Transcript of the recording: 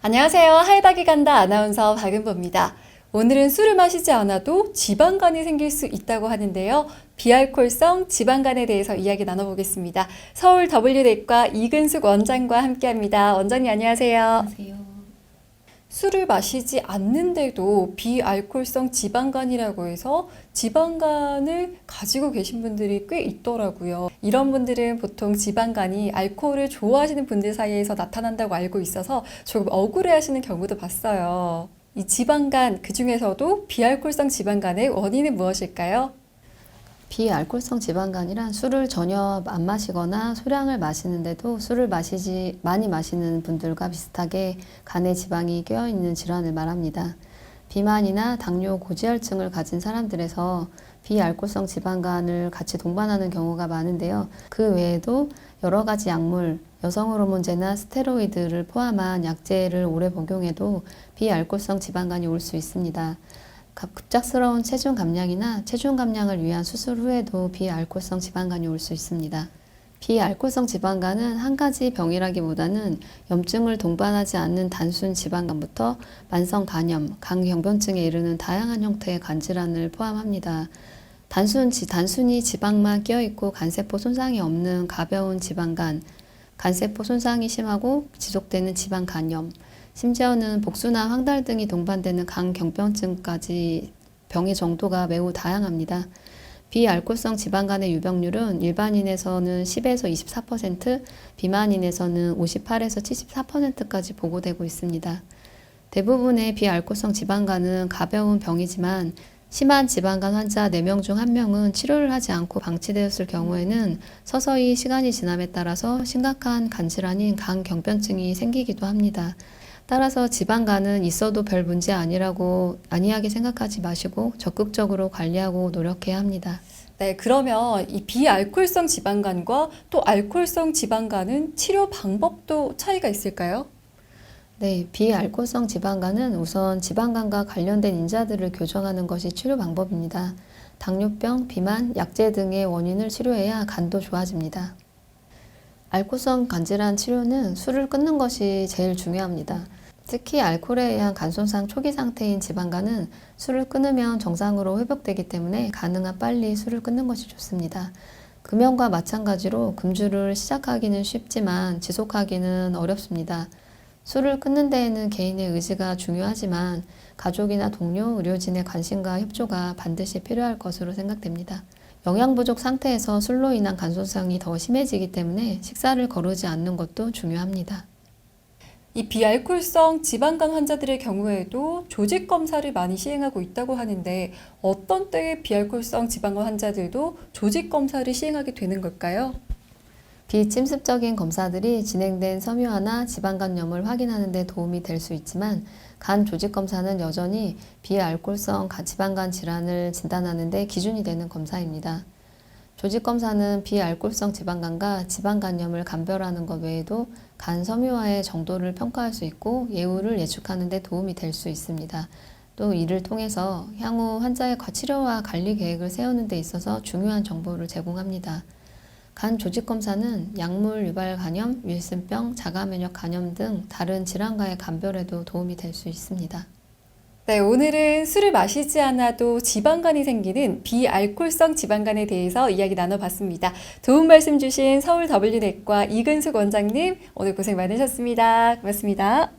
안녕하세요. 하이닥이 간다 아나운서 박은보입니다. 오늘은 술을 마시지 않아도 지방간이 생길 수 있다고 하는데요. 비알코올성 지방간에 대해서 이야기 나눠보겠습니다. 서울 W내과 이근숙 원장과 함께합니다. 원장님 안녕하세요. 안녕하세요. 술을 마시지 않는데도 비알코올성 지방간이라고 해서 지방간을 가지고 계신 분들이 꽤 있더라고요. 이런 분들은 보통 지방간이 알코올을 좋아하시는 분들 사이에서 나타난다고 알고 있어서 조금 억울해하시는 경우도 봤어요. 이 지방간, 그 중에서도 비알코올성 지방간의 원인은 무엇일까요? 비알코올성 지방간이란 술을 전혀 안 마시거나 소량을 마시는데도 술을 많이 마시는 분들과 비슷하게 간에 지방이 껴있는 질환을 말합니다. 비만이나 당뇨, 고지혈증을 가진 사람들에서 비알코올성 지방간을 같이 동반하는 경우가 많은데요. 그 외에도 여러 가지 약물, 여성 호르몬제나 스테로이드를 포함한 약제를 오래 복용해도 비알코올성 지방간이 올 수 있습니다. 급작스러운 체중 감량이나 체중 감량을 위한 수술 후에도 비알코올성 지방간이 올 수 있습니다. 비알코올성 지방간은 한 가지 병이라기보다는 염증을 동반하지 않는 단순 지방간부터 만성 간염, 간경변증에 이르는 다양한 형태의 간질환을 포함합니다. 단순히 지방만 끼어있고 간세포 손상이 없는 가벼운 지방간, 간세포 손상이 심하고 지속되는 지방간염, 심지어는 복수나 황달 등이 동반되는 간경변증까지 병의 정도가 매우 다양합니다. 비알코올성 지방간의 유병률은 일반인에서는 10에서 24%, 비만인에서는 58에서 74%까지 보고되고 있습니다. 대부분의 비알코올성 지방간은 가벼운 병이지만 심한 지방간 환자 4명 중 1명은 치료를 하지 않고 방치되었을 경우에는 서서히 시간이 지남에 따라서 심각한 간질환인 간경변증이 생기기도 합니다. 따라서 지방간은 있어도 별 문제 안이하게 생각하지 마시고 적극적으로 관리하고 노력해야 합니다. 네, 그러면 이 비알코올성 지방간과 또 알코올성 지방간은 치료 방법도 차이가 있을까요? 네, 비알코올성 지방간은 우선 지방간과 관련된 인자들을 교정하는 것이 치료 방법입니다. 당뇨병, 비만, 약제 등의 원인을 치료해야 간도 좋아집니다. 알코올성 간질환 치료는 술을 끊는 것이 제일 중요합니다. 특히 알코올에 의한 간 손상 초기 상태인 지방간은 술을 끊으면 정상으로 회복되기 때문에 가능한 빨리 술을 끊는 것이 좋습니다. 금연과 마찬가지로 금주를 시작하기는 쉽지만 지속하기는 어렵습니다. 술을 끊는 데에는 개인의 의지가 중요하지만 가족이나 동료, 의료진의 관심과 협조가 반드시 필요할 것으로 생각됩니다. 영양 부족 상태에서 술로 인한 간 손상이 더 심해지기 때문에 식사를 거르지 않는 것도 중요합니다. 이 비알코올성 지방간 환자들의 경우에도 조직 검사를 많이 시행하고 있다고 하는데 어떤 때에 비알코올성 지방간 환자들도 조직 검사를 시행하게 되는 걸까요? 비침습적인 검사들이 진행된 섬유화나 지방간염을 확인하는 데 도움이 될 수 있지만 간 조직 검사는 여전히 비알코올성 지방간 질환을 진단하는 데 기준이 되는 검사입니다. 조직 검사는 비알코올성 지방간과 지방간염을 감별하는 것 외에도 간 섬유화의 정도를 평가할 수 있고 예후를 예측하는 데 도움이 될 수 있습니다. 또 이를 통해서 향후 환자의 치료와 관리 계획을 세우는 데 있어서 중요한 정보를 제공합니다. 간 조직 검사는 약물 유발 간염, 윌슨병, 자가면역 간염 등 다른 질환과의 감별에도 도움이 될 수 있습니다. 네, 오늘은 술을 마시지 않아도 지방간이 생기는 비알코올성 지방간에 대해서 이야기 나눠봤습니다. 좋은 말씀 주신 서울 W내과 이근숙 원장님, 오늘 고생 많으셨습니다. 고맙습니다.